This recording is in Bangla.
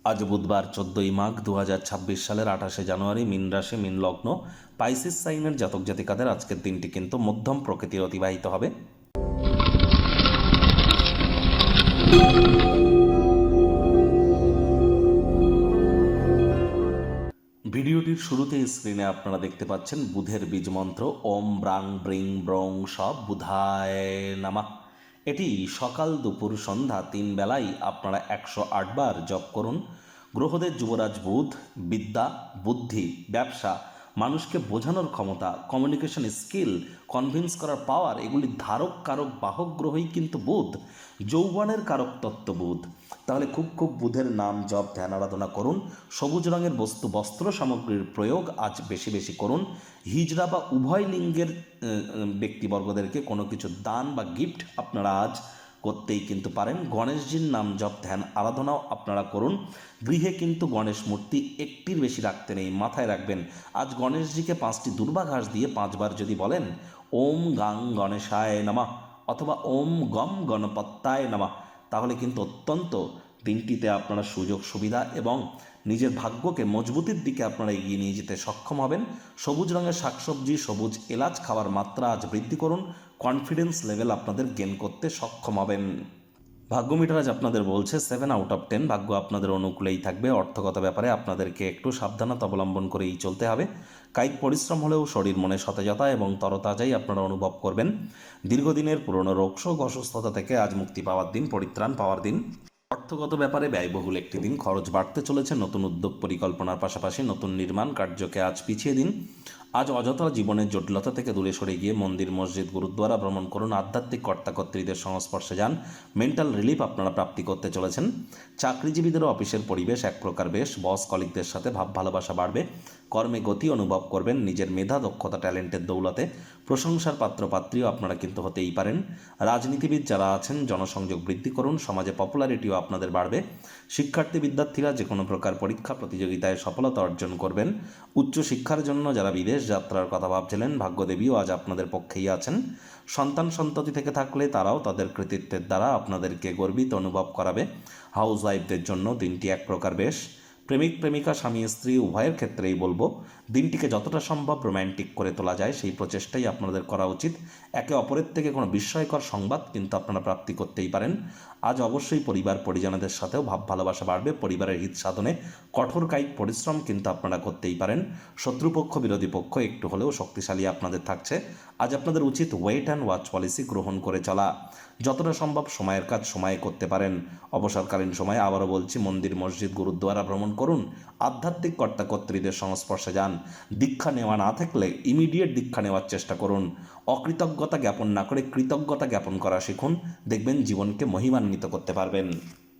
আজ বুধবার 14ই মাঘ 2026 সালের 28শে জানুয়ারি, মীন রাশি, মীন লগ্ন, পাইসিস সাইনের জাতক জাতিকাদের আজকের দিনটি কিন্তু মধ্যম প্রকৃতির অতিবাহিত হবে। ভিডিওটির শুরুতে স্ক্রিনে আপনারা দেখতে পাচ্ছেন বুধের বীজ মন্ত্র ওম ব্রাং ব্রিং ব্রং সব বুধায় নামা। এটি সকাল দুপুর সন্ধ্যা 3 বেলায় আপনারা 108 বার জপ করুন। গ্রহদের যুবরাজ বুধ বিদ্যা, বুদ্ধি, ব্যবসা, মানুষকে বোঝানোর ক্ষমতা, কমিউনিকেশন স্কিল, কনভিন্স করার পাওয়ার, এগুলি ধারক কারক বাহক গ্রহই কিন্তু বুধ। যৌবনের কারক তত্ত্ব বুধ। তাহলে খুব বুধের নাম জপ ধ্যান আরাধনা করুন। সবুজ রঙের বস্ত্র সামগ্রীর প্রয়োগ আজ বেশি বেশি করুন। হিজড়া বা উভয় লিঙ্গের ব্যক্তিবর্গদেরকে কোনো কিছু দান বা গিফট আপনারা আজ করতেই কিন্তু পারেন। গণেশজির নাম জপ ধ্যান আরাধনাও আপনারা করুন। গৃহে কিন্তু গণেশ মূর্তি একটির বেশি রাখতে নেই, মাথায় রাখবেন। আজ গণেশজিকে 5টি দুর্বা ঘাস দিয়ে 5 বার যদি বলেন ওম গাং গণেশায় নমঃ অথবা ওম গম গণপত্যায় নমঃ, তাহলে কিন্তু অত্যন্ত দিনটিতে আপনারা সুযোগ সুবিধা এবং নিজের ভাগ্যকে মজবুতির দিকে আপনারা এগিয়ে নিয়ে যেতে সক্ষম হবেন। সবুজ রঙের শাকসবজি, সবুজ এলাচ খাওয়ার মাত্রা আজ বৃদ্ধি করুন। কনফিডেন্স লেভেল আপনাদের গেন করতে সক্ষম হবেন। ভাগ্য মিটার আজ আপনাদের বলছে 7 আউট অফ 10। ভাগ্য আপনাদের অনুকূলেই থাকবে। অর্থগত ব্যাপারে আপনাদেরকে একটু সাবধানতা অবলম্বন করেই চলতে হবে। কায়িক পরিশ্রম হলেও শরীর মনে সতেজতা এবং তরতাজাই আপনারা অনুভব করবেন। দীর্ঘদিনের পুরনো রোগশোক অসুস্থতা থেকে আজ মুক্তি পাওয়ার দিন, পরিত্রাণ পাওয়ার দিন। অর্থগত ব্যাপারে ব্যয়বহুল একটি দিন। খরচ বাড়তে চলেছে। নতুন উদ্যোগ পরিকল্পনার পাশাপাশি নতুন নির্মাণ কার্যকে আজ পিছিয়ে দিন। আজ অযথা জীবনের জটিলতা থেকে দূরে সরে গিয়ে মন্দির, মসজিদ, গুরুদ্বারা ভ্রমণ করুন। আধ্যাত্মিক কর্তাকর্ত্রীদের সংস্পর্শে যান। মেন্টাল রিলিফ আপনারা প্রাপ্তি করতে চলেছেন। চাকরিজীবীদেরও অফিসের পরিবেশ এক প্রকার বেশ। বস কলিগদের সাথে ভাব ভালোবাসা বাড়বে। কর্মে গতি অনুভব করবেন। নিজের মেধা, দক্ষতা, ট্যালেন্টের দৌলতে প্রশংসার পাত্রপাত্রীও আপনারা কিন্তু হতেই পারেন। রাজনীতিবিদ যারা আছেন জনসংযোগ বৃদ্ধি করুন। সমাজে পপুলারিটিও আপনাদের বাড়বে। শিক্ষার্থী বিদ্যার্থীরা যে কোনো প্রকার পরীক্ষা প্রতিযোগিতায় সফলতা অর্জন করবেন। উচ্চশিক্ষার জন্য যারা বিদেশ যাত্রার কথা ভাবছিলেন, ভাগ্যদেবীও আজ আপনাদের পক্ষেই আছেন। সন্তান সন্ততি থেকে থাকলে তারাও তাদের কৃতিত্বের দ্বারা আপনাদেরকে গর্বিত অনুভব করাবে। হাউস ওয়াইফদের জন্য দিনটি এক প্রকার বেশ। প্রেমিক প্রেমিকা, স্বামী স্ত্রী উভয়ের ক্ষেত্রেই বলবো দিনটিকে যতটা সম্ভব রোম্যান্টিক করে তোলা যায় সেই প্রচেষ্টাই আপনাদের করা উচিত। একে অপরের থেকে কোনো বিস্ময়কর সংবাদ কিন্তু আপনারা প্রাপ্তি করতেই পারেন। আজ অবশ্যই পরিবার পরিজনদের সাথেও ভাব ভালোবাসা বাড়বে। পরিবারের হিত সাধনে কঠোর কায়িক পরিশ্রম কিন্তু আপনারা করতেই পারেন। শত্রুপক্ষ বিরোধী পক্ষ একটু হলেও শক্তিশালী আপনাদের থাকছে। আজ আপনাদের উচিত ওয়েট অ্যান্ড ওয়াচ পলিসি গ্রহণ করে চলা। যতটা সম্ভব সময়ের কাজ সময়ে করতে পারেন। অবসরকালীন সময়ে আবারও বলছি মন্দির, মসজিদ, গুরুদ্বারা ভ্রমণ করুন। আধ্যাত্মিক কর্তাকর্ত্রীদের সংস্পর্শে যান। দীক্ষা নেওয়া না থাকলে ইমিডিয়েট দীক্ষা নেওয়ার চেষ্টা করুন। অকৃতজ্ঞতা জ্ঞাপন না করে কৃতজ্ঞতা জ্ঞাপন করা শিখুন। দেখবেন জীবনকে মহিমান্বিত করতে পারবেন।